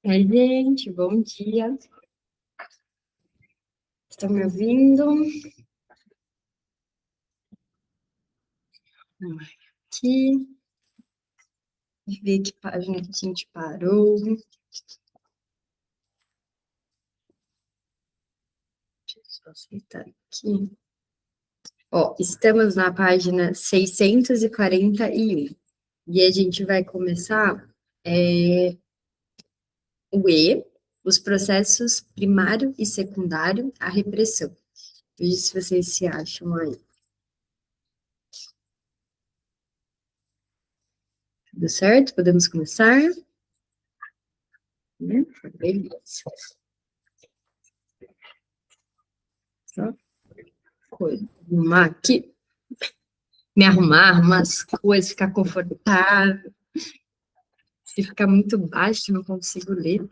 Oi, gente, bom dia. Estão me ouvindo? Vamos aqui, ver que página que a gente parou. Deixa eu só aceitar aqui. Ó, estamos na página 641. E a gente vai começar o E, os processos primário e secundário, a repressão. Veja se vocês se acham aí. Tudo certo? Podemos começar? Beleza. Só arrumar aqui, me arrumar as coisas, ficar confortável. Se ficar muito baixo, não consigo ler.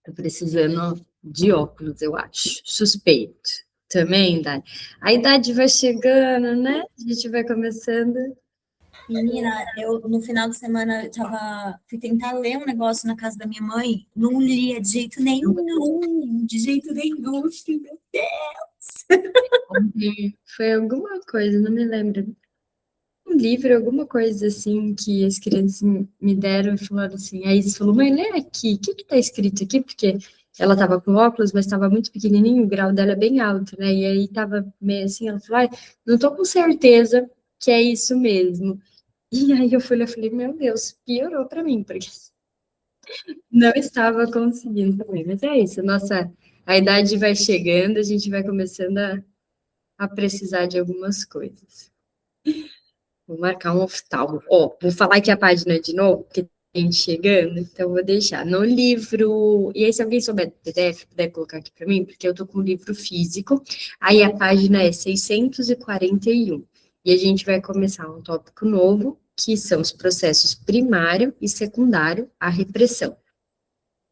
Tô precisando de óculos, eu acho. Suspeito. Também, Dani. A idade vai chegando, né? A gente vai começando. Menina, eu no final de semana fui tentar ler um negócio na casa da minha mãe, não lia de jeito nenhum, meu Deus. Foi alguma coisa, não me lembro. Um livro, alguma coisa assim, que as crianças me deram e falaram assim. Aí eles falou, mãe, lê aqui, o que que tá escrito aqui? Porque ela tava com óculos, mas estava muito pequenininho, o grau dela é bem alto, né? E aí tava meio assim, ela falou, ai, não tô com certeza que é isso mesmo. E aí eu fui lá e falei, meu Deus, piorou para mim, porque não estava conseguindo também. Mas é isso, a idade vai chegando, a gente vai começando a precisar de algumas coisas. Vou marcar um oftalmo. Ó, vou falar aqui a página de novo, porque tem gente chegando, então vou deixar. No livro. E aí, se alguém souber do PDF, puder colocar aqui para mim, porque eu tô com o livro físico. Aí a página é 641. E a gente vai começar um tópico novo, que são os processos primário e secundário à repressão.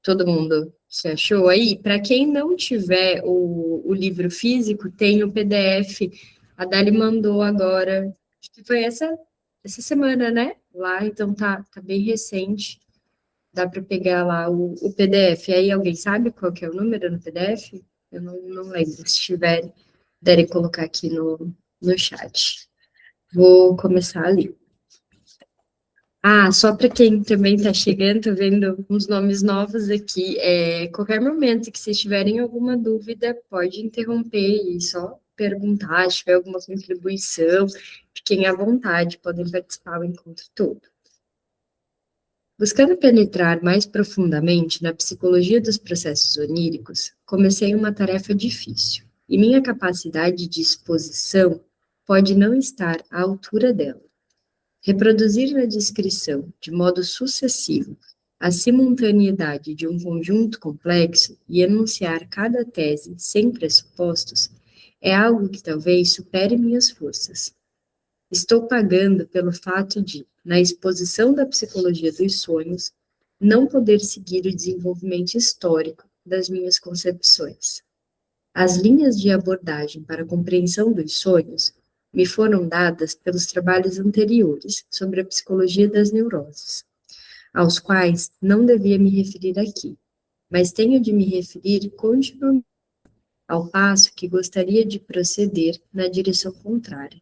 Todo mundo se achou aí? Para quem não tiver o livro físico, tem o PDF. A Dali mandou agora, acho que foi essa semana, né? Lá, então tá bem recente. Dá para pegar lá o PDF. Aí alguém sabe qual que é o número no PDF? Eu não lembro. Se tiver, derem colocar aqui no chat. Vou começar ali. Ah, só para quem também está chegando, tô vendo uns nomes novos aqui. Qualquer momento que vocês tiverem alguma dúvida, pode interromper e só perguntar, se tiver alguma contribuição, fiquem à vontade, podem participar o encontro todo. Buscando penetrar mais profundamente na psicologia dos processos oníricos, comecei uma tarefa difícil, e minha capacidade de exposição pode não estar à altura dela. Reproduzir na descrição, de modo sucessivo, a simultaneidade de um conjunto complexo e enunciar cada tese sem pressupostos é algo que talvez supere minhas forças. Estou pagando pelo fato de, na exposição da psicologia dos sonhos, não poder seguir o desenvolvimento histórico das minhas concepções. As linhas de abordagem para a compreensão dos sonhos me foram dadas pelos trabalhos anteriores sobre a psicologia das neuroses, aos quais não devia me referir aqui, mas tenho de me referir continuamente, ao passo que gostaria de proceder na direção contrária,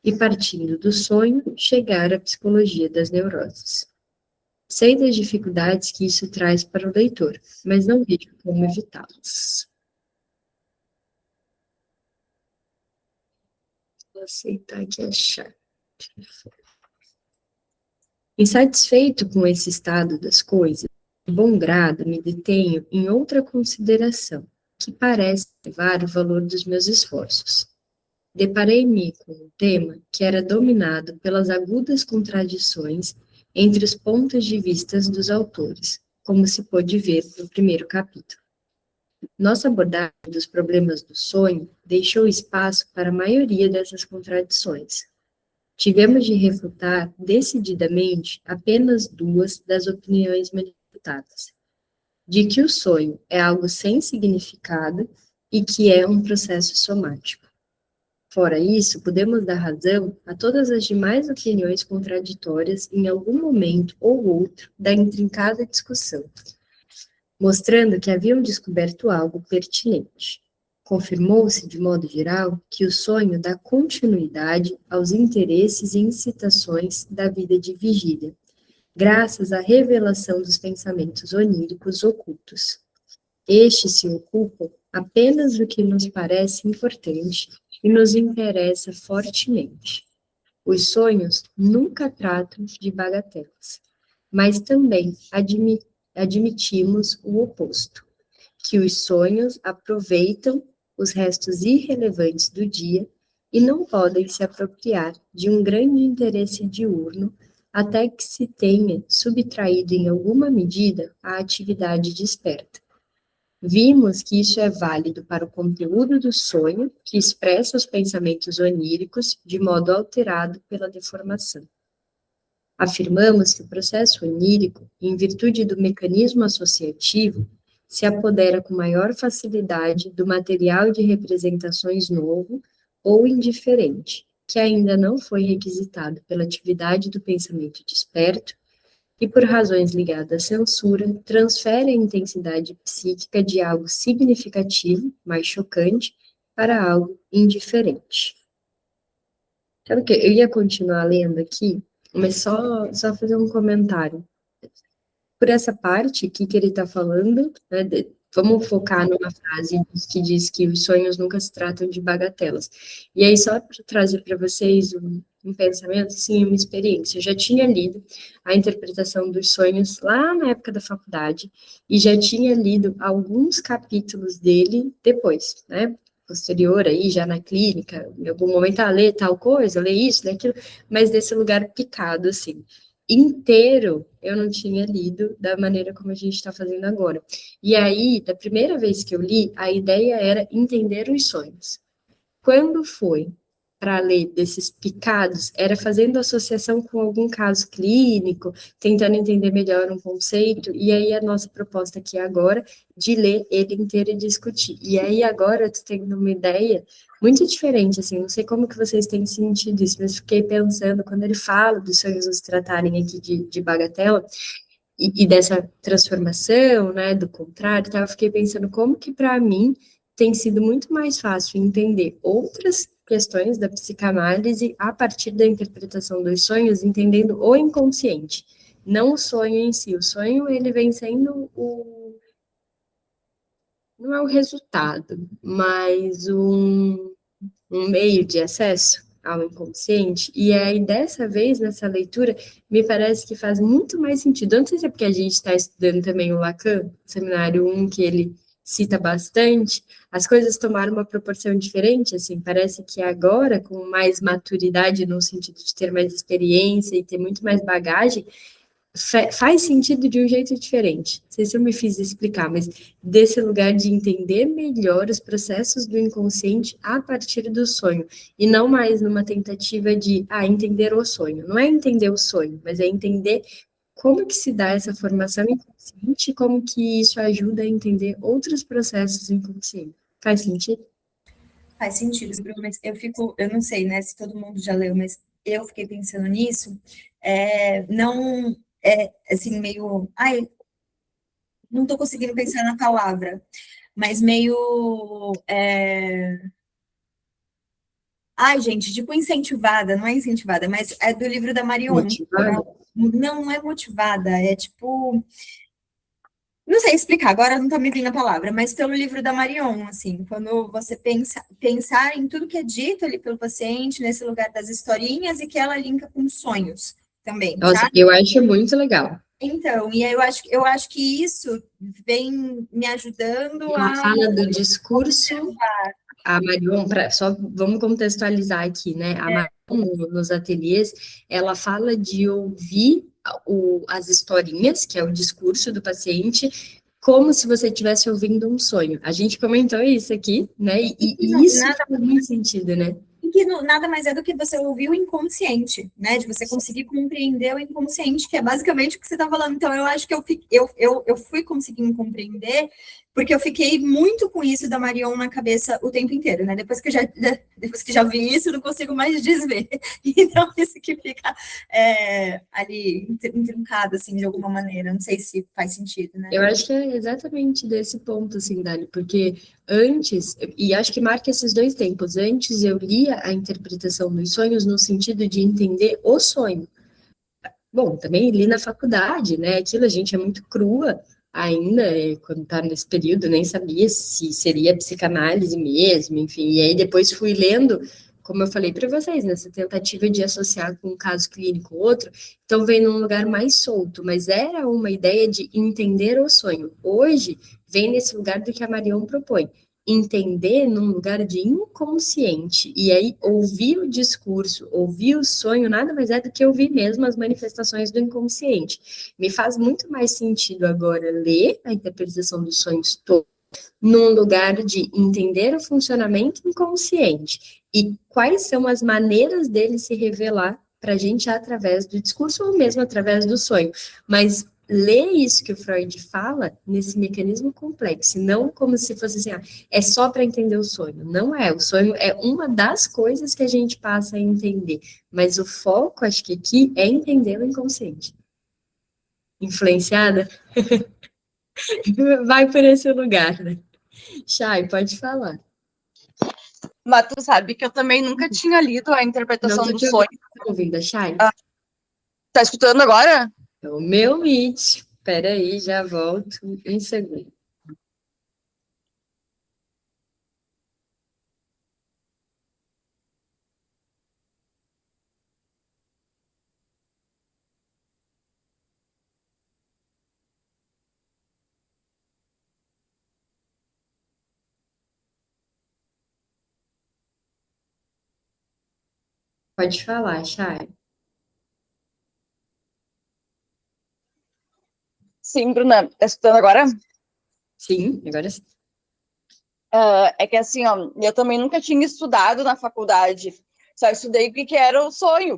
e partindo do sonho, chegar à psicologia das neuroses. Sei das dificuldades que isso traz para o leitor, mas não vejo como evitá-las. Vou aceitar aqui a chave. Insatisfeito com esse estado das coisas, de bom grado me detenho em outra consideração, que parece levar o valor dos meus esforços. Deparei-me com um tema que era dominado pelas agudas contradições entre os pontos de vista dos autores, como se pôde ver no primeiro capítulo. Nossa abordagem dos problemas do sonho deixou espaço para a maioria dessas contradições. Tivemos de refutar decididamente apenas duas das opiniões manifestadas: de que o sonho é algo sem significado e que é um processo somático. Fora isso, podemos dar razão a todas as demais opiniões contraditórias em algum momento ou outro da intrincada discussão, mostrando que haviam descoberto algo pertinente. Confirmou-se, de modo geral, que o sonho dá continuidade aos interesses e incitações da vida de vigília, graças à revelação dos pensamentos oníricos ocultos. Estes se ocupam apenas do que nos parece importante e nos interessa fortemente. Os sonhos nunca tratam de bagatelas, mas também admitimos o oposto, que os sonhos aproveitam os restos irrelevantes do dia e não podem se apropriar de um grande interesse diurno até que se tenha subtraído em alguma medida a atividade desperta. Vimos que isso é válido para o conteúdo do sonho, que expressa os pensamentos oníricos de modo alterado pela deformação. Afirmamos que o processo onírico, em virtude do mecanismo associativo, se apodera com maior facilidade do material de representações novo ou indiferente, que ainda não foi requisitado pela atividade do pensamento desperto, e por razões ligadas à censura, transfere a intensidade psíquica de algo significativo, mais chocante, para algo indiferente. Sabe o que? Eu ia continuar lendo aqui, mas só fazer um comentário. Por essa parte aqui que ele está falando, né, vamos focar numa frase que diz que os sonhos nunca se tratam de bagatelas. E aí, só para trazer para vocês um pensamento, assim, uma experiência. Eu já tinha lido a interpretação dos sonhos lá na época da faculdade e já tinha lido alguns capítulos dele depois, né? Posterior aí, já na clínica, em algum momento, ler tal coisa, ler isso, ler aquilo, mas desse lugar picado, assim. Inteiro, eu não tinha lido da maneira como a gente está fazendo agora. E aí, da primeira vez que eu li, a ideia era entender os sonhos. Quando foi para ler desses picados, era fazendo associação com algum caso clínico, tentando entender melhor um conceito, e aí a nossa proposta aqui agora de ler ele inteiro e discutir. E aí agora eu tô tendo uma ideia muito diferente, assim, não sei como que vocês têm sentido isso, mas fiquei pensando, quando ele fala dos sonhos nos tratarem aqui de bagatela, e dessa transformação, né, do contrário, tá, eu fiquei pensando como que para mim tem sido muito mais fácil entender outras questões da psicanálise a partir da interpretação dos sonhos, entendendo o inconsciente, não o sonho em si. O sonho, ele vem sendo não é o resultado, mas um meio de acesso ao inconsciente, e aí dessa vez, nessa leitura, me parece que faz muito mais sentido. Eu não sei se é porque a gente está estudando também o Lacan, seminário 1, que ele cita bastante, as coisas tomaram uma proporção diferente, assim, parece que agora, com mais maturidade, no sentido de ter mais experiência e ter muito mais bagagem, faz sentido de um jeito diferente. Não sei se eu me fiz explicar, mas desse lugar de entender melhor os processos do inconsciente a partir do sonho, e não mais numa tentativa de entender o sonho. Não é entender o sonho, mas é entender como que se dá essa formação inconsciente e como que isso ajuda a entender outros processos inconscientes. Faz sentido? Faz sentido, Bruno, mas eu não sei, né, se todo mundo já leu, mas eu fiquei pensando nisso, não, assim, meio, não estou conseguindo pensar na palavra, mas meio, gente, tipo incentivada, não é incentivada, mas é do livro da Marion. Motivado? Não é motivada, é tipo, não sei explicar, agora não tá me vindo a palavra, mas pelo livro da Marion, assim, quando você pensar em tudo que é dito ali pelo paciente, nesse lugar das historinhas, e que ela linka com sonhos também, Nossa, sabe? eu acho muito legal. Então, e aí eu acho que isso vem me ajudando Ela a fala do discurso. A Marion, só vamos contextualizar aqui, né? A Marion, nos ateliês, ela fala de ouvir as historinhas, que é o discurso do paciente, como se você estivesse ouvindo um sonho. A gente comentou isso aqui, né? E isso faz muito sentido, né? E que nada mais é do que você ouvir o inconsciente, né? De você conseguir compreender o inconsciente, que é basicamente o que você está falando. Então, eu acho que eu fui conseguindo compreender porque eu fiquei muito com isso da Marion na cabeça o tempo inteiro, né? Depois que já vi isso, eu não consigo mais desver. Então, isso que fica ali intrincado, assim, de alguma maneira. Não sei se faz sentido, né? Eu acho que é exatamente desse ponto, assim, Dali, porque antes, e acho que marca esses dois tempos, antes eu lia a interpretação dos sonhos no sentido de entender o sonho. Bom, também li na faculdade, né? Aquilo a gente é muito crua ainda, quando tá nesse período, nem sabia se seria psicanálise mesmo, enfim. E aí depois fui lendo, como eu falei para vocês, nessa tentativa de associar com um caso clínico outro, então vem num lugar mais solto, mas era uma ideia de entender o sonho. Hoje vem nesse lugar do que a Marion propõe entender num lugar de inconsciente. E aí, ouvir o discurso, ouvir o sonho, nada mais é do que ouvir mesmo as manifestações do inconsciente. Me faz muito mais sentido agora ler a interpretação dos sonhos todos num lugar de entender o funcionamento inconsciente e quais são as maneiras dele se revelar para a gente através do discurso ou mesmo através do sonho. Mas ler isso que o Freud fala nesse mecanismo complexo, não como se fosse assim, é só para entender o sonho. Não é, o sonho é uma das coisas que a gente passa a entender, mas o foco, acho que aqui, é entender o inconsciente. Influenciada? Vai por esse lugar, né? Chay, pode falar. Mas tu sabe que eu também nunca tinha lido a interpretação do sonho. Ouvindo, Chay? Tá escutando agora? É o meu Meet. Espera aí, já volto um segundo. Pode falar, Chay. Sim, Bruna, tá escutando agora? Sim, agora sim. É que assim, ó, eu também nunca tinha estudado na faculdade. Só estudei o que era o sonho,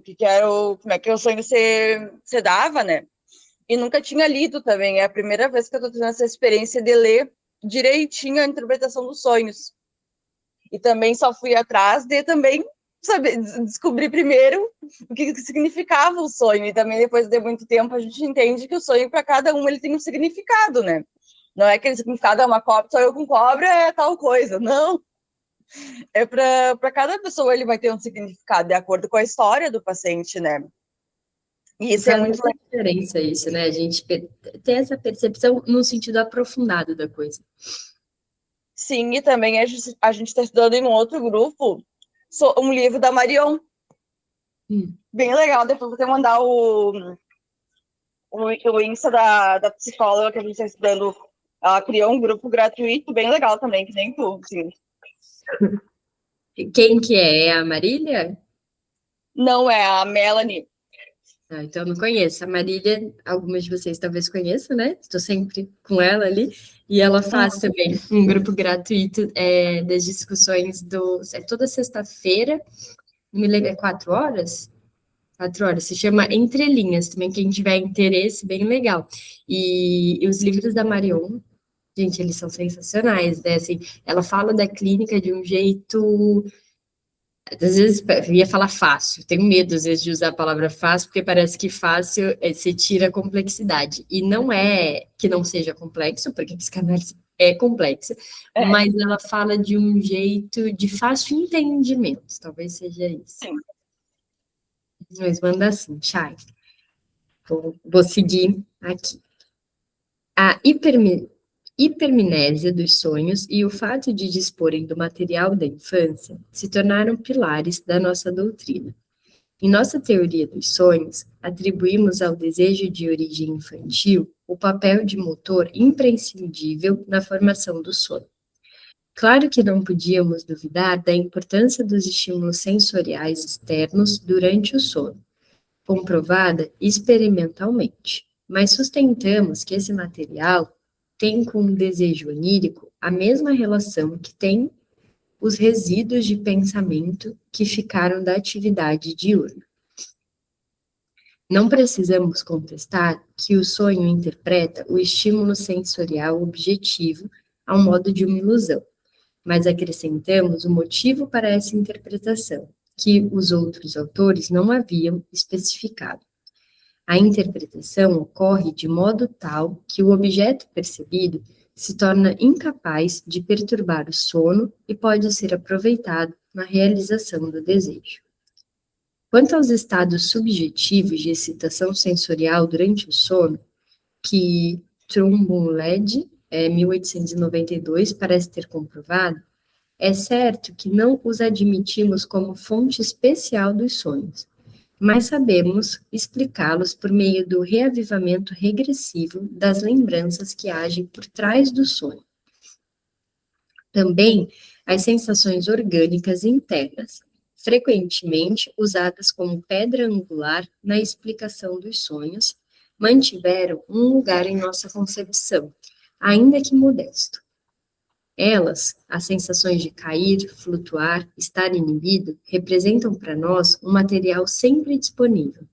como é que o sonho se dava, né? E nunca tinha lido também. É a primeira vez que eu tô tendo essa experiência de ler direitinho a interpretação dos sonhos. E também só fui atrás de também saber descobrir primeiro o que significava o sonho. E também depois de muito tempo a gente entende que o sonho para cada um ele tem um significado, né? Não é aquele significado é uma cobra, só eu com cobra é tal coisa. Não. É para cada pessoa ele vai ter um significado de acordo com a história do paciente, né? E isso é muito legal. Diferença isso, né? A gente ter essa percepção no sentido aprofundado da coisa. Sim, e também a gente está estudando em um outro grupo um livro da Marion. Bem legal, depois vou te mandar o Insta da psicóloga que a gente está estudando. Ela criou um grupo gratuito, bem legal também, que nem tu, sim. Quem que é? É a Marília? Não, é a Melanie. Então eu não conheço. A Marília, algumas de vocês talvez conheçam, né? Estou sempre com ela ali. E ela faz também um grupo gratuito das discussões toda sexta-feira, não me lembro, 4 horas? 4 horas, se chama Entre Linhas, também quem tiver interesse, bem legal. E os livros da Marion, gente, eles são sensacionais, né? Assim, ela fala da clínica de um jeito às vezes eu ia falar fácil, tenho medo às vezes de usar a palavra fácil, porque parece que fácil você tira a complexidade. E não é que não seja complexo, porque a psicanálise é complexa, mas ela fala de um jeito de fácil entendimento, talvez seja isso. Sim. Mas manda assim, Chay. Vou seguir aqui. A hipermnésia dos sonhos e o fato de disporem do material da infância se tornaram pilares da nossa doutrina. Em nossa teoria dos sonhos, atribuímos ao desejo de origem infantil o papel de motor imprescindível na formação do sonho. Claro que não podíamos duvidar da importância dos estímulos sensoriais externos durante o sono, comprovada experimentalmente, mas sustentamos que esse material tem com o desejo onírico a mesma relação que tem os resíduos de pensamento que ficaram da atividade diurna. Não precisamos contestar que o sonho interpreta o estímulo sensorial objetivo ao modo de uma ilusão, mas acrescentamos o motivo para essa interpretação, que os outros autores não haviam especificado. A interpretação ocorre de modo tal que o objeto percebido se torna incapaz de perturbar o sono e pode ser aproveitado na realização do desejo. Quanto aos estados subjetivos de excitação sensorial durante o sono, que Trumbull-Led, 1892, parece ter comprovado, é certo que não os admitimos como fonte especial dos sonhos, mas sabemos explicá-los por meio do reavivamento regressivo das lembranças que agem por trás do sonho. Também as sensações orgânicas internas, frequentemente usadas como pedra angular na explicação dos sonhos, mantiveram um lugar em nossa concepção, ainda que modesto. Elas, as sensações de cair, flutuar, estar inibido, representam para nós um material sempre disponível,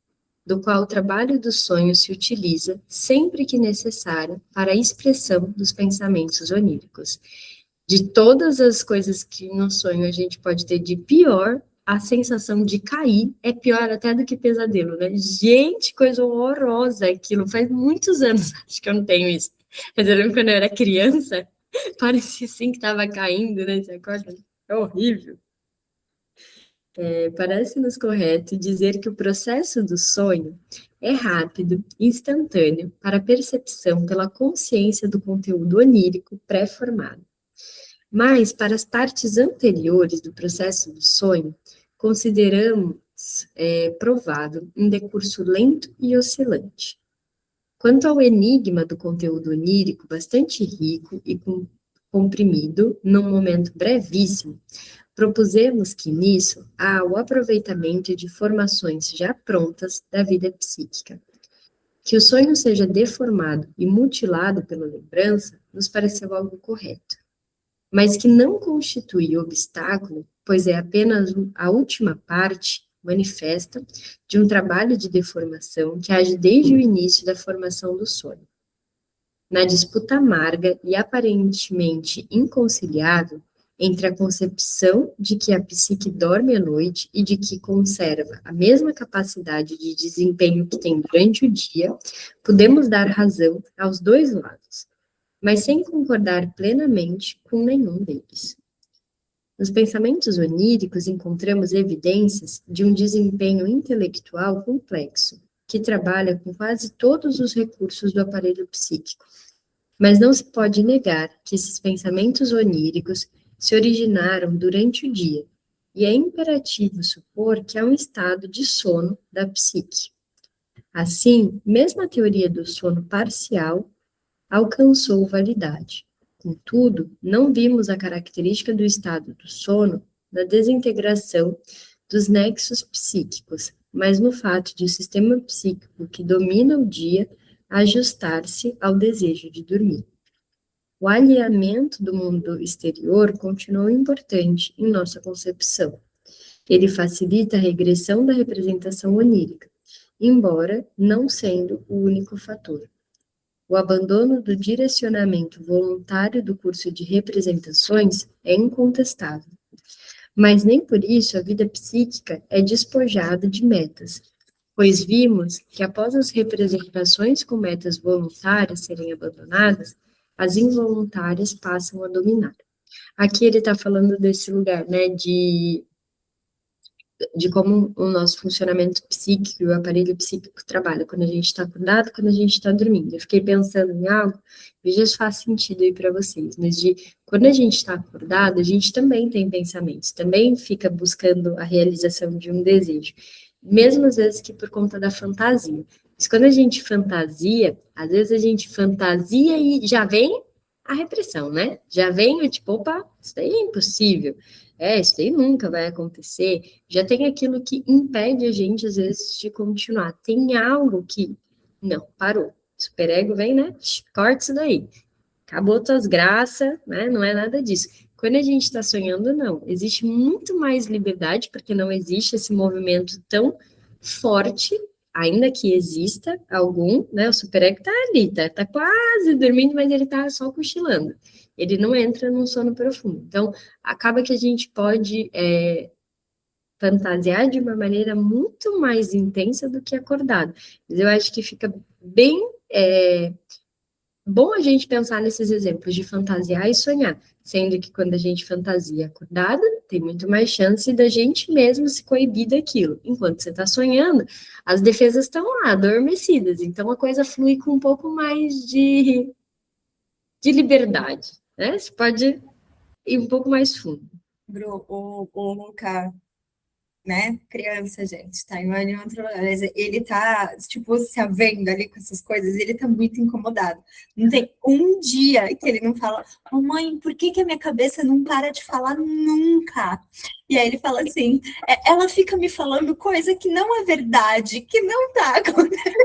do qual o trabalho do sonho se utiliza sempre que necessário para a expressão dos pensamentos oníricos. De todas as coisas que no sonho a gente pode ter de pior, a sensação de cair é pior até do que pesadelo, né? Gente, coisa horrorosa aquilo. Faz muitos anos, acho que eu não tenho isso. Mas eu lembro quando eu era criança, parecia assim que estava caindo, né? Você acorda? É horrível. Parece-nos correto dizer que o processo do sonho é rápido, instantâneo, para a percepção pela consciência do conteúdo onírico pré-formado. Mas, para as partes anteriores do processo do sonho, consideramos provável um decurso lento e oscilante. Quanto ao enigma do conteúdo onírico, bastante rico e comprimido, num momento brevíssimo, propusemos que nisso há o aproveitamento de formações já prontas da vida psíquica. Que o sonho seja deformado e mutilado pela lembrança nos pareceu algo correto, mas que não constitui obstáculo, pois é apenas a última parte manifesta de um trabalho de deformação que age desde o início da formação do sonho. Na disputa amarga e aparentemente inconciliável entre a concepção de que a psique dorme à noite e de que conserva a mesma capacidade de desempenho que tem durante o dia, podemos dar razão aos dois lados, mas sem concordar plenamente com nenhum deles. Nos pensamentos oníricos encontramos evidências de um desempenho intelectual complexo, que trabalha com quase todos os recursos do aparelho psíquico. Mas não se pode negar que esses pensamentos oníricos se originaram durante o dia, e é imperativo supor que há um estado de sono da psique. Assim, mesmo a teoria do sono parcial alcançou validade. Contudo, não vimos a característica do estado do sono na desintegração dos nexos psíquicos, mas no fato de o sistema psíquico que domina o dia ajustar-se ao desejo de dormir. O alinhamento do mundo exterior continuou importante em nossa concepção. Ele facilita a regressão da representação onírica, embora não sendo o único fator. O abandono do direcionamento voluntário do curso de representações é incontestável, mas nem por isso a vida psíquica é despojada de metas, pois vimos que após as representações com metas voluntárias serem abandonadas, as involuntárias passam a dominar. Aqui ele está falando desse lugar, né, de como o nosso funcionamento psíquico, o aparelho psíquico trabalha quando a gente está acordado, quando a gente está dormindo. Eu fiquei pensando em algo, veja se faz sentido aí para vocês, mas quando a gente está acordado, a gente também tem pensamentos, também fica buscando a realização de um desejo, mesmo às vezes que por conta da fantasia. Mas quando a gente fantasia, às vezes a gente fantasia e já vem a repressão, né? Já vem o tipo, opa, isso daí é impossível. Isso daí nunca vai acontecer. Já tem aquilo que impede a gente, às vezes, de continuar. Tem algo que, não, parou. Superego vem, né? Corta isso daí. Acabou tuas graças, né? Não é nada disso. Quando a gente está sonhando, não. Existe muito mais liberdade, porque não existe esse movimento tão forte ainda que exista algum, né, o superego tá ali, tá quase dormindo, mas ele tá só cochilando. Ele não entra num sono profundo. Então, acaba que a gente pode fantasiar de uma maneira muito mais intensa do que acordado. Mas eu acho que fica bem bom a gente pensar nesses exemplos de fantasiar e sonhar, sendo que quando a gente fantasia acordada, tem muito mais chance da gente mesmo se coibir daquilo. Enquanto você está sonhando, as defesas estão lá, adormecidas, então a coisa flui com um pouco mais de liberdade, né? Você pode ir um pouco mais fundo. Bru, o Luca, né? Criança, gente, tá em outro lugar. Mas ele tá, tipo, se havendo ali com essas coisas, ele tá muito incomodado. Não tem um dia que ele não fala, mãe, por que que a minha cabeça não para de falar nunca? E aí ele fala assim, ela fica me falando coisa que não é verdade, que não tá acontecendo.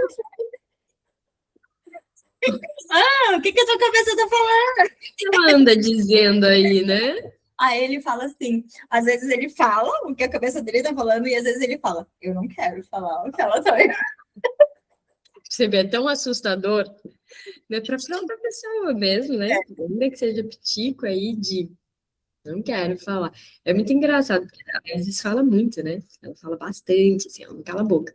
O que que a tua cabeça tá falando? Ela anda dizendo aí, né? Aí ele fala assim, às vezes ele fala o que a cabeça dele tá falando, e às vezes ele fala, eu não quero falar o que ela tá. Você vê, é tão assustador, né? Para outra pessoa mesmo, né? Ainda que seja pitico aí de não quero falar. É muito engraçado, porque às vezes fala muito, né? Ela fala bastante, assim, ela não cala a boca.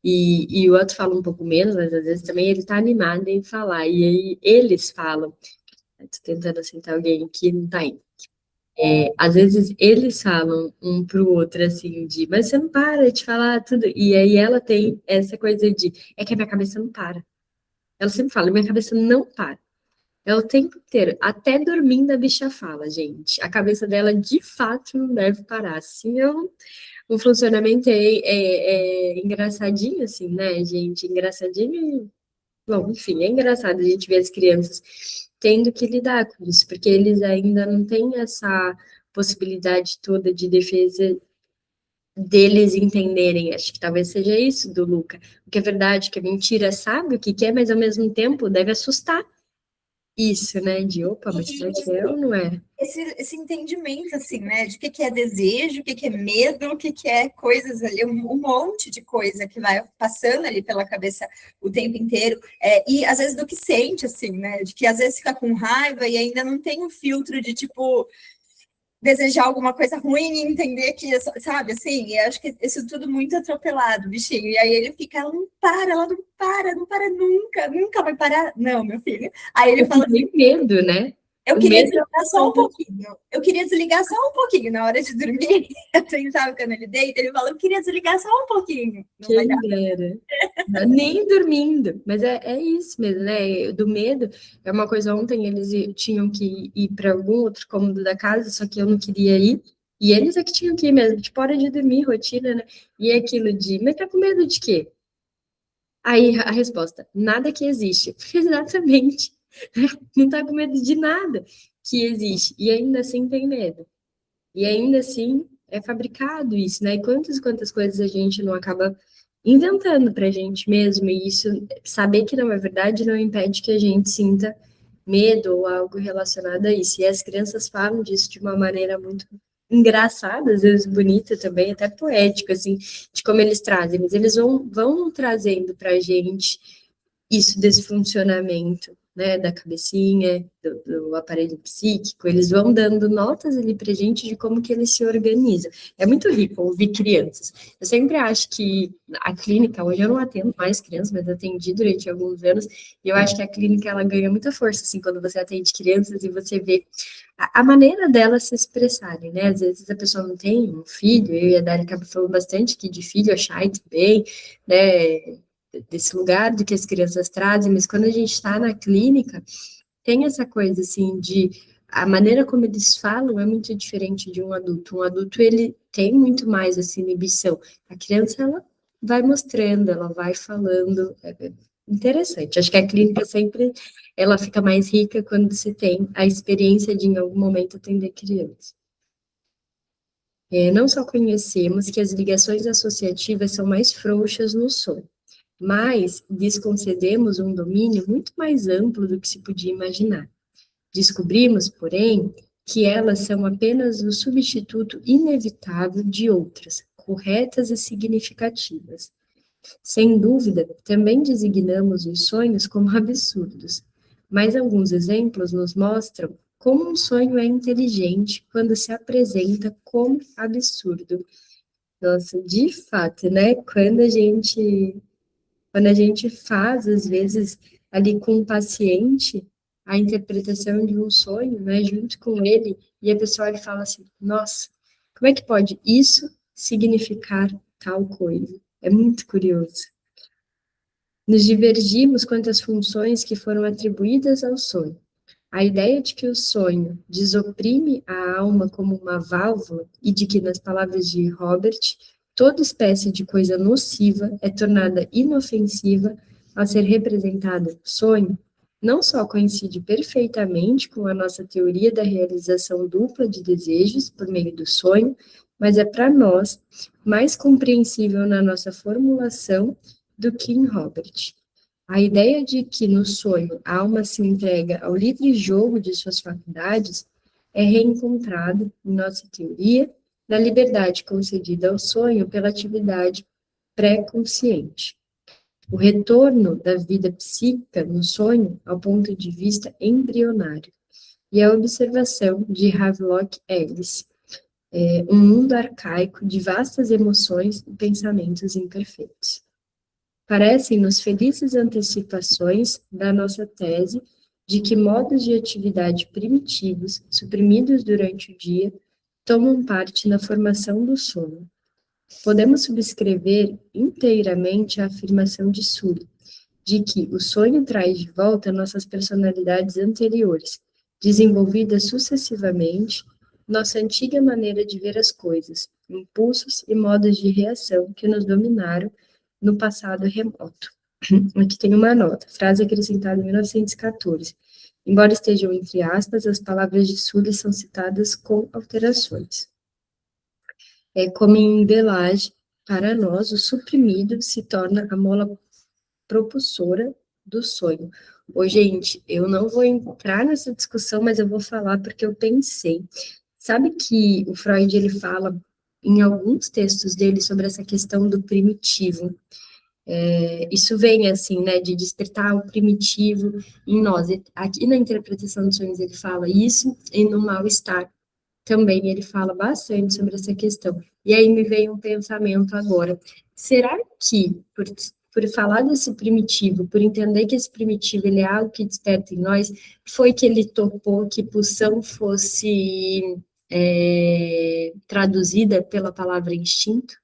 E o outro fala um pouco menos, mas às vezes também ele tá animado em falar. E aí eles falam, tô tentando sentar alguém que não tá indo. Às vezes eles falam um pro outro assim de, mas você não para de falar tudo. E aí ela tem essa coisa de, é que a minha cabeça não para. Ela sempre fala, minha cabeça não para. É o tempo inteiro. Até dormindo a bicha fala, gente. A cabeça dela de fato não deve parar. Assim, o funcionamento é engraçadinho, assim, né, gente? Engraçadinho. Bom, enfim, é engraçado a gente ver as crianças tendo que lidar com isso, porque eles ainda não têm essa possibilidade toda de defesa deles entenderem. Acho que talvez seja isso do Luca. O que é verdade, o que é mentira, sabe o que é, mas ao mesmo tempo deve assustar. Isso, né? De opa, mas será que é ou não é? Esse entendimento, assim, né, de que é desejo, o que é medo, o que é coisas ali, um monte de coisa que vai passando ali pela cabeça o tempo inteiro, e às vezes do que sente, assim, né, de que às vezes fica com raiva e ainda não tem um filtro de, tipo, desejar alguma coisa ruim e entender que, sabe, assim, e acho que isso tudo muito atropelado, bichinho, e aí ele fica, ela não para nunca, nunca vai parar, não, meu filho. Aí ele fala assim, Tem medo, né? eu O queria medo é desligar só um pouquinho. Eu queria desligar só um pouquinho na hora de dormir. Assim, sabe, quando ele deita, ele fala, eu queria desligar só um pouquinho. Não vai dar. quem dera. Nem dormindo, mas é isso mesmo, né? Do medo é uma coisa. Ontem eles tinham que ir para algum outro cômodo da casa, só que eu não queria ir. E eles é que tinham que ir mesmo, tipo, hora de dormir, rotina, né? E aquilo de, mas tá com medo de quê? Aí a resposta, nada que existe. Exatamente. Não tá com medo de nada que existe. E ainda assim tem medo. E ainda assim é fabricado isso, né? E quantas coisas a gente não acaba inventando pra gente mesmo, e isso, saber que não é verdade, não impede que a gente sinta medo ou algo relacionado a isso. E as crianças falam disso de uma maneira muito engraçada, às vezes bonita também, até poética, assim, de como eles trazem, mas eles vão trazendo pra gente isso desse funcionamento, né, da cabecinha, do aparelho psíquico, eles vão dando notas ali pra gente de como que eles se organizam. É muito rico ouvir crianças. Eu sempre acho que a clínica, hoje eu não atendo mais crianças, mas atendi durante alguns anos, e eu acho que a clínica, ela ganha muita força, assim, quando você atende crianças e você vê a maneira delas se expressarem, né? Às vezes a pessoa não tem um filho, eu e a Dari acabamos falando bastante aqui de filho, a Chay também, né? Desse lugar do que as crianças trazem, mas quando a gente está na clínica, tem essa coisa assim de a maneira como eles falam é muito diferente de um adulto. Um adulto ele tem muito mais essa inibição. A criança ela vai mostrando, ela vai falando. É interessante. Acho que a clínica sempre ela fica mais rica quando você tem a experiência de em algum momento atender criança. Não só conhecemos que as ligações associativas são mais frouxas no sono, mas desconcedemos um domínio muito mais amplo do que se podia imaginar. Descobrimos, porém, que elas são apenas o substituto inevitável de outras, corretas e significativas. Sem dúvida, também designamos os sonhos como absurdos, mas alguns exemplos nos mostram como um sonho é inteligente quando se apresenta como absurdo. Nossa, de fato, né? Quando a gente faz, às vezes, ali com o paciente, a interpretação de um sonho, né, junto com ele, e a pessoa ele fala assim, nossa, como é que pode isso significar tal coisa? É muito curioso. Nos divergimos quanto às funções que foram atribuídas ao sonho. A ideia de que o sonho desoprime a alma como uma válvula e de que, nas palavras de Robert, toda espécie de coisa nociva é tornada inofensiva ao ser representada no sonho, não só coincide perfeitamente com a nossa teoria da realização dupla de desejos por meio do sonho, mas é para nós mais compreensível na nossa formulação do que em Robert. A ideia de que no sonho a alma se entrega ao livre jogo de suas faculdades é reencontrada em nossa teoria da liberdade concedida ao sonho pela atividade pré-consciente. O retorno da vida psíquica no sonho ao ponto de vista embrionário e a observação de Havelock Ellis, um mundo arcaico de vastas emoções e pensamentos imperfeitos. Parecem-nos felizes antecipações da nossa tese de que modos de atividade primitivos, suprimidos durante o dia, tomam parte na formação do sono. Podemos subscrever inteiramente a afirmação de Sully, de que o sonho traz de volta nossas personalidades anteriores, desenvolvidas sucessivamente, nossa antiga maneira de ver as coisas, impulsos e modos de reação que nos dominaram no passado remoto. Aqui tem uma nota, frase acrescentada em 1914. Embora estejam entre aspas, as palavras de Sully são citadas com alterações. Como em Delage, para nós, o suprimido se torna a mola propulsora do sonho. Ô, gente, eu não vou entrar nessa discussão, mas eu vou falar porque eu pensei. Sabe que o Freud, ele fala em alguns textos dele sobre essa questão do primitivo. Isso vem, assim, né, de despertar o primitivo em nós. Aqui na interpretação dos sonhos ele fala isso, e no mal-estar também ele fala bastante sobre essa questão. E aí me veio um pensamento agora. Será que, por falar desse primitivo, por entender que esse primitivo ele é algo que desperta em nós, foi que ele topou que pulsão fosse traduzida pela palavra instinto?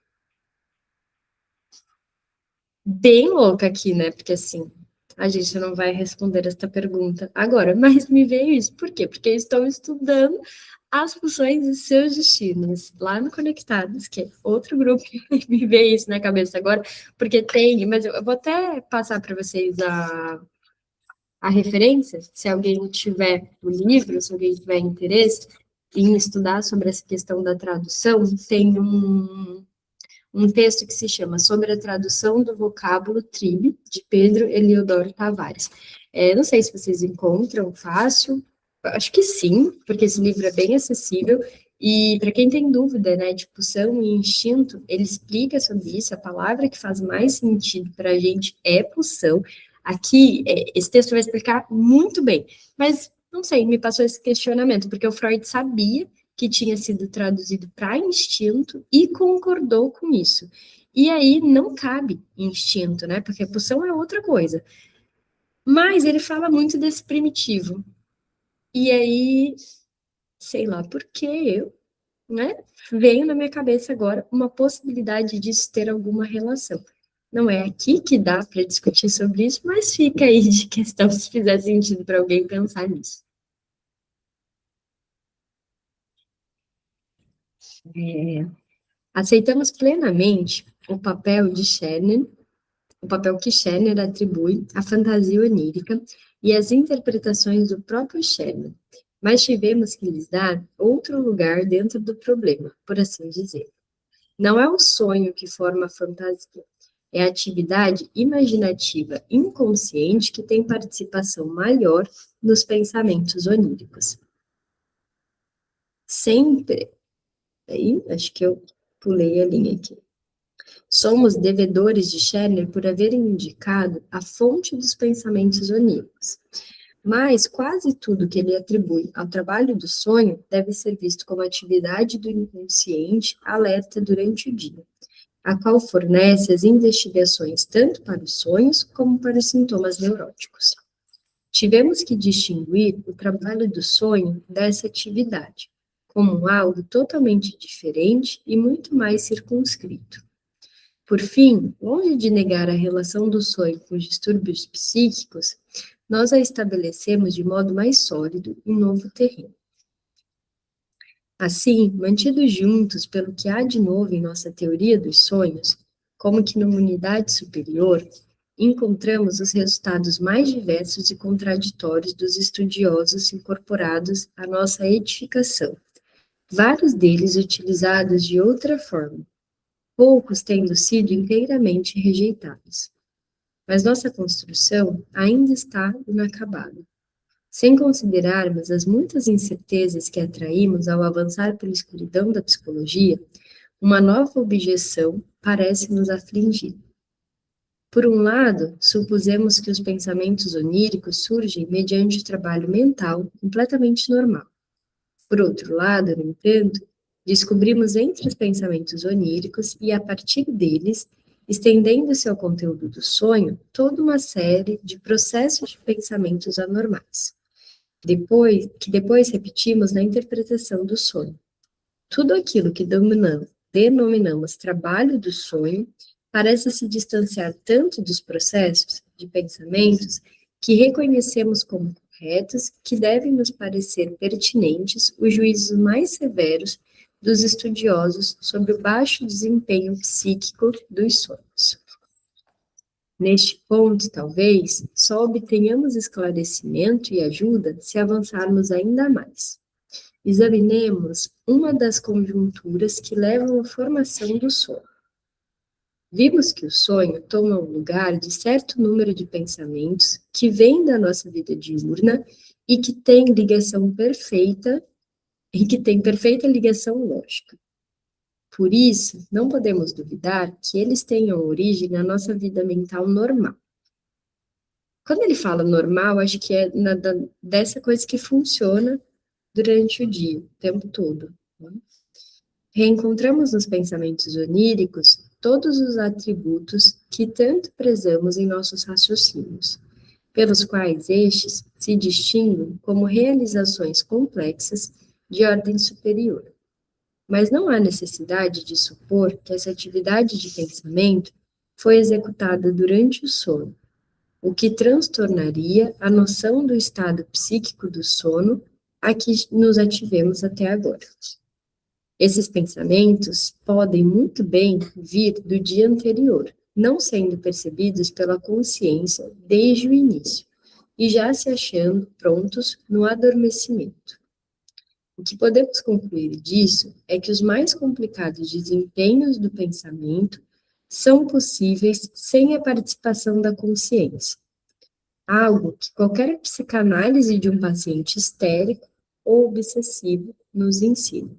Bem louca aqui, né? Porque assim, a gente não vai responder esta pergunta agora, mas me veio isso. Por quê? Porque estou estudando as funções e seus destinos lá no Conectados, que é outro grupo que me veio isso na cabeça agora, porque tem, mas eu vou até passar para vocês a referência, se alguém tiver o livro, se alguém tiver interesse em estudar sobre essa questão da tradução, tem um texto que se chama Sobre a Tradução do Vocábulo Tribe, de Pedro Eliodoro Tavares. Não sei se vocês encontram fácil, acho que sim, porque esse livro é bem acessível, e para quem tem dúvida, né, de pulsão e instinto, ele explica sobre isso, a palavra que faz mais sentido para a gente é pulsão. Aqui, esse texto vai explicar muito bem, mas não sei, me passou esse questionamento, porque o Freud sabia que tinha sido traduzido para instinto e concordou com isso. E aí não cabe instinto, né? Porque a pulsão é outra coisa. Mas ele fala muito desse primitivo. E aí, sei lá por que eu, né? Veio na minha cabeça agora uma possibilidade disso ter alguma relação. Não é aqui que dá para discutir sobre isso, mas fica aí de questão se fizer sentido para alguém pensar nisso. Aceitamos plenamente o papel de Scherner, o papel que Scherner atribui à fantasia onírica e às interpretações do próprio Scherner, mas tivemos que lhes dar outro lugar dentro do problema, por assim dizer. Não é o sonho que forma a fantasia, é a atividade imaginativa inconsciente que tem participação maior nos pensamentos oníricos. Sempre. Aí, acho que eu pulei a linha aqui. Somos devedores de Scherner por haverem indicado a fonte dos pensamentos oníricos. Mas quase tudo que ele atribui ao trabalho do sonho deve ser visto como atividade do inconsciente alerta durante o dia, a qual fornece as investigações tanto para os sonhos como para os sintomas neuróticos. Tivemos que distinguir o trabalho do sonho dessa atividade, como algo totalmente diferente e muito mais circunscrito. Por fim, longe de negar a relação do sonho com os distúrbios psíquicos, nós a estabelecemos de modo mais sólido em novo terreno. Assim, mantidos juntos pelo que há de novo em nossa teoria dos sonhos, como que numa unidade superior, encontramos os resultados mais diversos e contraditórios dos estudiosos incorporados à nossa edificação, vários deles utilizados de outra forma, poucos tendo sido inteiramente rejeitados. Mas nossa construção ainda está inacabada. Sem considerarmos as muitas incertezas que atraímos ao avançar pela escuridão da psicologia, uma nova objeção parece nos afligir. Por um lado, supusemos que os pensamentos oníricos surgem mediante o trabalho mental completamente normal. Por outro lado, no entanto, descobrimos entre os pensamentos oníricos e, a partir deles, estendendo-se ao conteúdo do sonho, toda uma série de processos de pensamentos anormais, depois repetimos na interpretação do sonho. Tudo aquilo que denominamos trabalho do sonho parece se distanciar tanto dos processos de pensamentos que reconhecemos como corretos, que devem nos parecer pertinentes os juízos mais severos dos estudiosos sobre o baixo desempenho psíquico dos sonhos. Neste ponto, talvez, só obtenhamos esclarecimento e ajuda se avançarmos ainda mais. Examinemos uma das conjunturas que levam à formação do sonho. Vimos que o sonho toma o lugar de certo número de pensamentos que vêm da nossa vida diurna e que tem perfeita ligação lógica. Por isso, não podemos duvidar que eles tenham origem na nossa vida mental normal. Quando ele fala normal, acho que é dessa coisa que funciona durante o dia, o tempo todo. Né? Reencontramos nos pensamentos oníricos todos os atributos que tanto prezamos em nossos raciocínios, pelos quais estes se distinguem como realizações complexas de ordem superior. Mas não há necessidade de supor que essa atividade de pensamento foi executada durante o sono, o que transtornaria a noção do estado psíquico do sono a que nos ativemos até agora. Esses pensamentos podem muito bem vir do dia anterior, não sendo percebidos pela consciência desde o início, e já se achando prontos no adormecimento. O que podemos concluir disso é que os mais complicados desempenhos do pensamento são possíveis sem a participação da consciência, algo que qualquer psicanálise de um paciente histérico ou obsessivo nos ensina.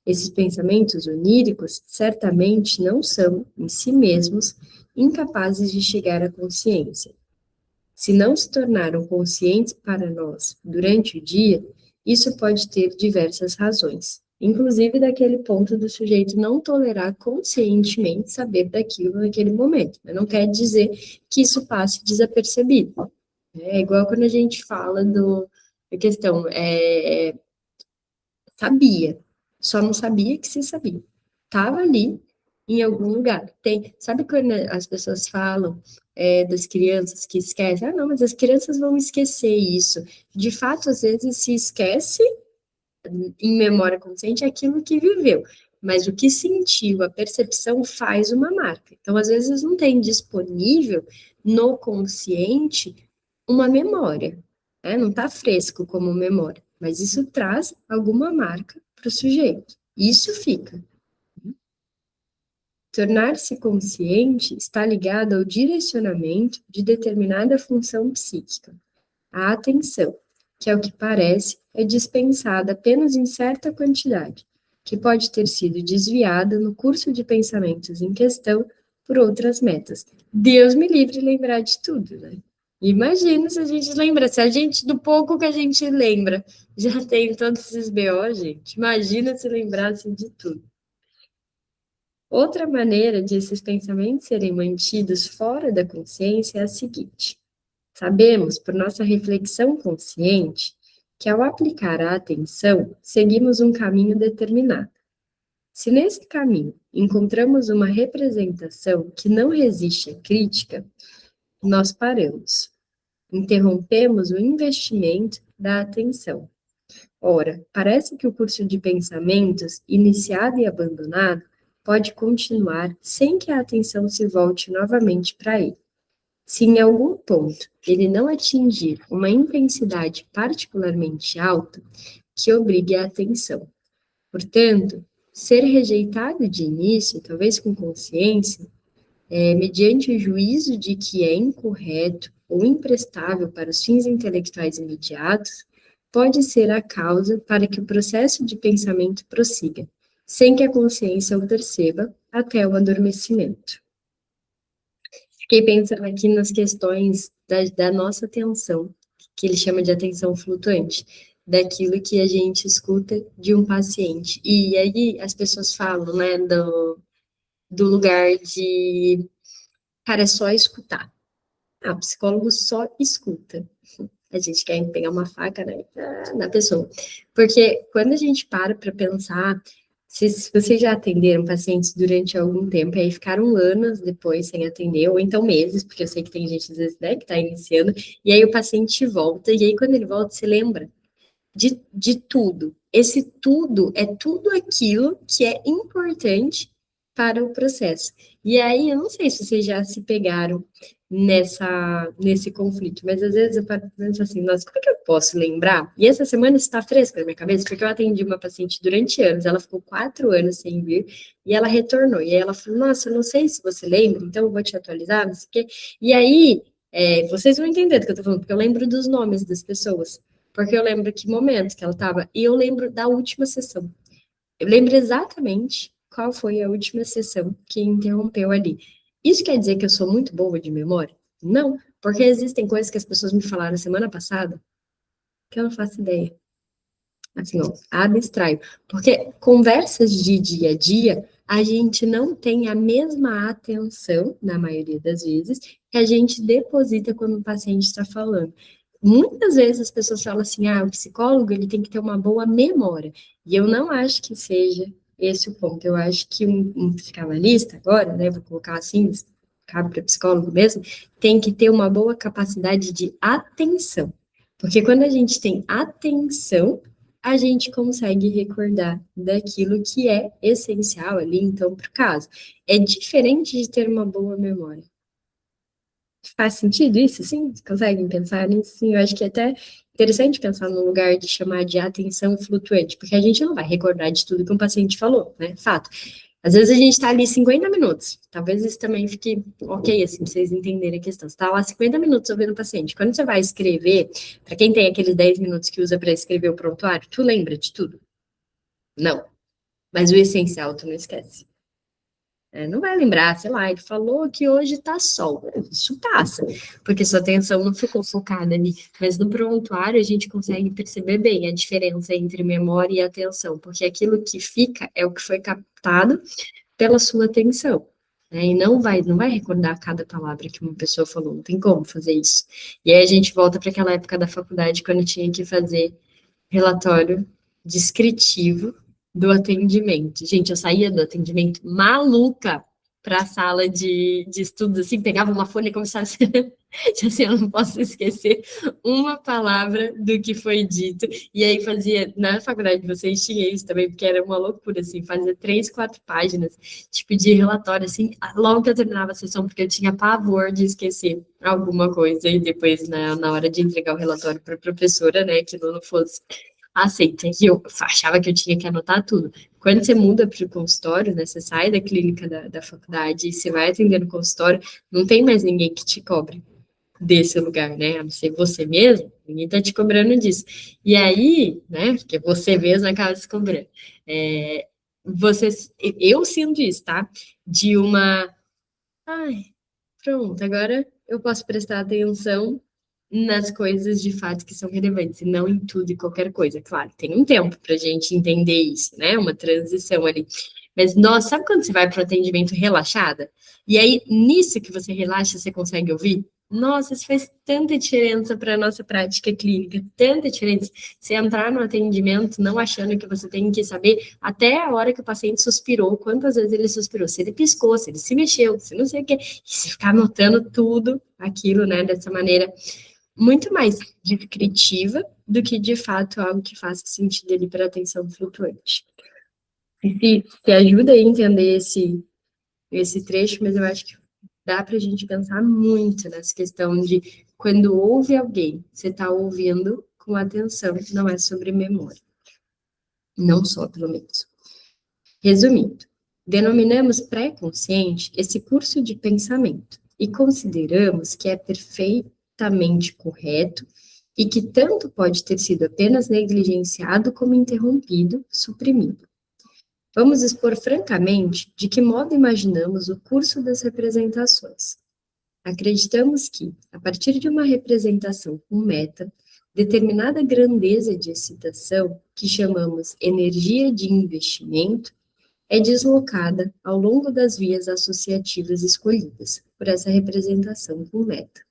Esses pensamentos oníricos certamente não são, em si mesmos, incapazes de chegar à consciência. Se não se tornaram conscientes para nós durante o dia, isso pode ter diversas razões, inclusive daquele ponto do sujeito não tolerar conscientemente saber daquilo naquele momento. Mas não quer dizer que isso passe desapercebido. É igual quando a gente fala da questão, sabia, só não sabia que se sabia. Estava ali, em algum lugar. Sabe quando as pessoas falam das crianças que esquecem? Ah, não, mas as crianças vão esquecer isso. De fato, às vezes se esquece, em memória consciente, aquilo que viveu. Mas o que sentiu, a percepção faz uma marca. Então, às vezes não tem disponível no consciente uma memória. Não está fresco como memória. Mas isso traz alguma marca para o sujeito. Isso fica. Tornar-se consciente está ligado ao direcionamento de determinada função psíquica. A atenção, que ao que parece, é dispensada apenas em certa quantidade, que pode ter sido desviada no curso de pensamentos em questão por outras metas. Deus me livre de lembrar de tudo, né? Imagina se a gente lembra, se a gente, do pouco que a gente lembra, já tem todos esses BO, gente. Imagina se lembrasse de tudo. Outra maneira de esses pensamentos serem mantidos fora da consciência é a seguinte: sabemos, por nossa reflexão consciente, que ao aplicar a atenção, seguimos um caminho determinado. Se nesse caminho encontramos uma representação que não resiste à crítica, nós paramos, interrompemos o investimento da atenção. Ora, parece que o curso de pensamentos, iniciado e abandonado, pode continuar sem que a atenção se volte novamente para ele. Se em algum ponto ele não atingir uma intensidade particularmente alta, que obrigue a atenção. Portanto, ser rejeitado de início, talvez com consciência, mediante o juízo de que é incorreto ou imprestável para os fins intelectuais imediatos, pode ser a causa para que o processo de pensamento prossiga, sem que a consciência o perceba até o adormecimento. Fiquei pensando aqui nas questões da nossa atenção, que ele chama de atenção flutuante, daquilo que a gente escuta de um paciente. E aí as pessoas falam, né, do lugar de, cara, é só escutar. O psicólogo só escuta. A gente quer pegar uma faca, né, na pessoa. Porque quando a gente para pensar, se vocês já atenderam pacientes durante algum tempo, e aí ficaram anos depois sem atender, ou então meses, porque eu sei que tem gente, às vezes, né, que está iniciando, e aí o paciente volta, e aí quando ele volta, você lembra de tudo. Esse tudo é tudo aquilo que é importante para o processo. E aí, eu não sei se vocês já se pegaram nesse conflito, mas às vezes eu penso assim, nossa, como é que eu posso lembrar? E essa semana está fresca na minha cabeça, porque eu atendi uma paciente durante anos, ela ficou 4 anos sem vir, e ela retornou, e aí ela falou, nossa, eu não sei se você lembra, então eu vou te atualizar, não sei o quê. E aí, vocês vão entender do que eu tô falando, porque eu lembro dos nomes das pessoas, porque eu lembro que momento que ela estava, e eu lembro da última sessão. Eu lembro exatamente qual foi a última sessão que interrompeu ali. Isso quer dizer que eu sou muito boa de memória? Não, porque existem coisas que as pessoas me falaram semana passada que eu não faço ideia. Assim, ó, abstraio. Porque conversas de dia a dia, a gente não tem a mesma atenção, na maioria das vezes, que a gente deposita quando o paciente está falando. Muitas vezes as pessoas falam assim, o psicólogo, ele tem que ter uma boa memória. E eu não acho que seja esse o ponto. Eu acho que um psicanalista, agora, né, vou colocar assim, cabe para psicólogo mesmo, tem que ter uma boa capacidade de atenção. Porque quando a gente tem atenção, a gente consegue recordar daquilo que é essencial ali, então, para o caso. É diferente de ter uma boa memória. Faz sentido isso, sim? Conseguem pensar nisso? Sim, eu acho que é até interessante pensar no lugar de chamar de atenção flutuante, porque a gente não vai recordar de tudo que um paciente falou, né? Fato. Às vezes a gente está ali 50 minutos, talvez isso também fique ok, assim, pra vocês entenderem a questão. Você está lá 50 minutos ouvindo o paciente. Quando você vai escrever, para quem tem aqueles 10 minutos que usa para escrever o prontuário, tu lembra de tudo? Não. Mas o essencial tu não esquece. Não vai lembrar, sei lá, ele falou que hoje tá sol. Isso passa, porque sua atenção não ficou focada ali. Mas no prontuário a gente consegue perceber bem a diferença entre memória e atenção, porque aquilo que fica é o que foi captado pela sua atenção. Né? E não vai recordar cada palavra que uma pessoa falou, não tem como fazer isso. E aí a gente volta para aquela época da faculdade, quando tinha que fazer relatório descritivo do atendimento. Gente, eu saía do atendimento maluca para a sala de estudos, assim, pegava uma folha e começava assim, eu não posso esquecer uma palavra do que foi dito, e aí fazia, na faculdade de vocês tinha isso também, porque era uma loucura, assim, fazia 3, 4 páginas, tipo, de relatório, assim, logo que eu terminava a sessão, porque eu tinha pavor de esquecer alguma coisa, e depois, na hora de entregar o relatório para a professora, né, que não fosse aceita. E eu achava que eu tinha que anotar tudo. Quando você muda para o consultório, né, você sai da clínica da faculdade e você vai atender no consultório, não tem mais ninguém que te cobre desse lugar, né, a não ser você mesmo, ninguém tá te cobrando disso. E aí, né, porque você mesmo acaba se cobrando. eu sinto isso, tá? De uma, ai, pronto, agora eu posso prestar atenção nas coisas de fato que são relevantes, e não em tudo e qualquer coisa. Claro, tem um tempo para a gente entender isso, né? Uma transição ali. Mas, nossa, sabe quando você vai para o atendimento relaxada? E aí, nisso que você relaxa, você consegue ouvir? Nossa, isso faz tanta diferença para a nossa prática clínica, tanta diferença. Você entrar no atendimento não achando que você tem que saber até a hora que o paciente suspirou, quantas vezes ele suspirou, se ele piscou, se ele se mexeu, se não sei o quê. E você ficar anotando tudo aquilo, né, dessa maneira muito mais descritiva do que, de fato, algo que faça sentido ali para a atenção flutuante. E se ajuda a entender esse trecho, mas eu acho que dá para a gente pensar muito nessa questão de quando ouve alguém, você está ouvindo com atenção, não é sobre memória. Não só, pelo menos. Resumindo, denominamos pré-consciente esse curso de pensamento e consideramos que é perfeitamente correto e que tanto pode ter sido apenas negligenciado como interrompido, suprimido. Vamos expor francamente de que modo imaginamos o curso das representações. Acreditamos que, a partir de uma representação com meta, determinada grandeza de excitação, que chamamos energia de investimento, é deslocada ao longo das vias associativas escolhidas por essa representação com meta.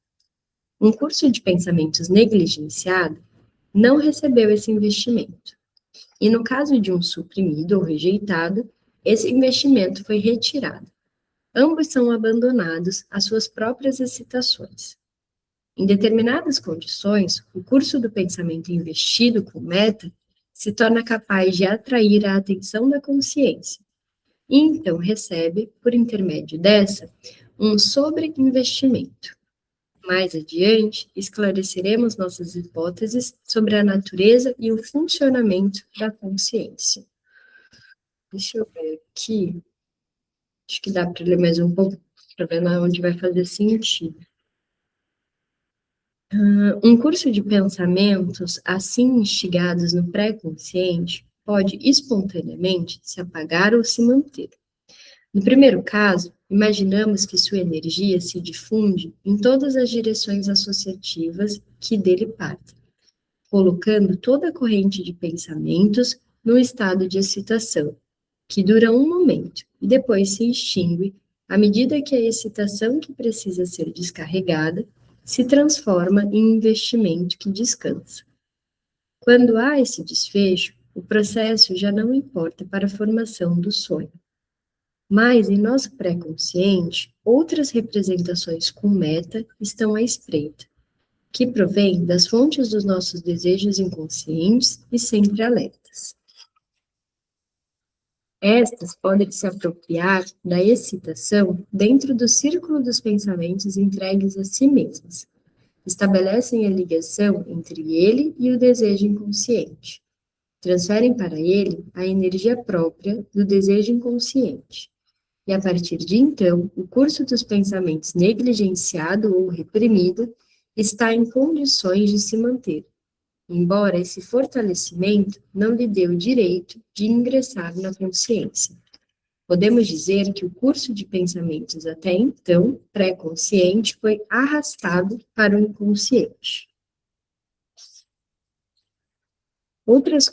Um curso de pensamentos negligenciado não recebeu esse investimento. E no caso de um suprimido ou rejeitado, esse investimento foi retirado. Ambos são abandonados às suas próprias excitações. Em determinadas condições, o curso do pensamento investido com meta se torna capaz de atrair a atenção da consciência, e então recebe, por intermédio dessa, um sobreinvestimento. Mais adiante, esclareceremos nossas hipóteses sobre a natureza e o funcionamento da consciência. Deixa eu ver aqui. Acho que dá para ler mais um pouco, para ver onde vai fazer sentido. Um curso de pensamentos assim instigados no pré-consciente pode espontaneamente se apagar ou se manter. No primeiro caso, imaginamos que sua energia se difunde em todas as direções associativas que dele partem, colocando toda a corrente de pensamentos num estado de excitação, que dura um momento e depois se extingue à medida que a excitação que precisa ser descarregada se transforma em investimento que descansa. Quando há esse desfecho, o processo já não importa para a formação do sonho. Mas, em nosso pré-consciente, outras representações com meta estão à espreita, que provêm das fontes dos nossos desejos inconscientes e sempre alertas. Estas podem se apropriar da excitação dentro do círculo dos pensamentos entregues a si mesmas. Estabelecem a ligação entre ele e o desejo inconsciente. Transferem para ele a energia própria do desejo inconsciente. E a partir de então, o curso dos pensamentos negligenciado ou reprimido está em condições de se manter, embora esse fortalecimento não lhe dê o direito de ingressar na consciência. Podemos dizer que o curso de pensamentos até então pré-consciente foi arrastado para o inconsciente. Outras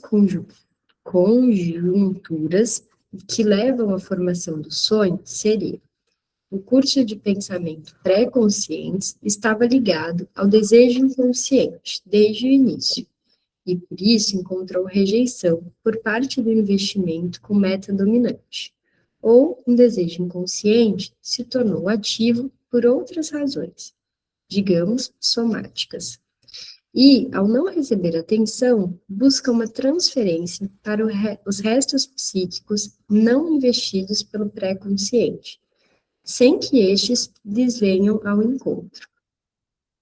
conjunturas que levam à formação do sonho seria: o curso de pensamento pré-conscientes estava ligado ao desejo inconsciente desde o início, e por isso encontrou rejeição por parte do investimento com meta dominante. Ou um desejo inconsciente se tornou ativo por outras razões, digamos, somáticas. E, ao não receber atenção, busca uma transferência para os restos psíquicos não investidos pelo pré-consciente, sem que estes lhes venham ao encontro.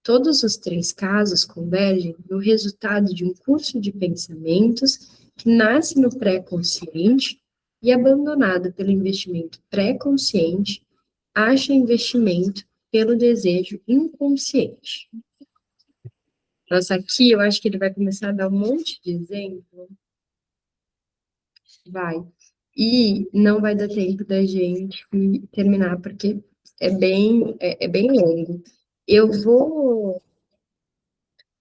Todos os três casos convergem no resultado de um curso de pensamentos que nasce no pré-consciente e, abandonado pelo investimento pré-consciente, acha investimento pelo desejo inconsciente. Nossa, aqui eu acho que ele vai começar a dar um monte de exemplo. Vai. E não vai dar tempo da gente terminar, porque é bem longo. Eu vou,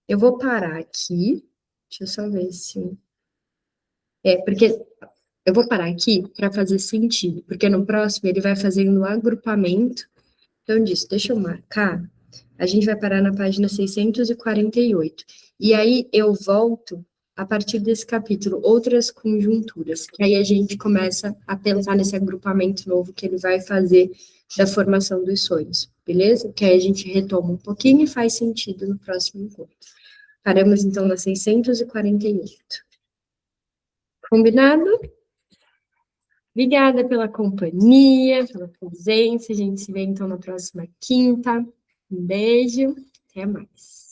eu vou parar aqui. Deixa eu só ver se. Porque eu vou parar aqui para fazer sentido, porque no próximo ele vai fazendo um agrupamento. Então, disso, deixa eu marcar. A gente vai parar na página 648. E aí eu volto a partir desse capítulo, outras conjunturas, que aí a gente começa a pensar nesse agrupamento novo que ele vai fazer da formação dos sonhos, beleza? Que aí a gente retoma um pouquinho e faz sentido no próximo encontro. Paramos então na 648. Combinado? Obrigada pela companhia, pela presença. A gente se vê então na próxima quinta. Um beijo, até mais.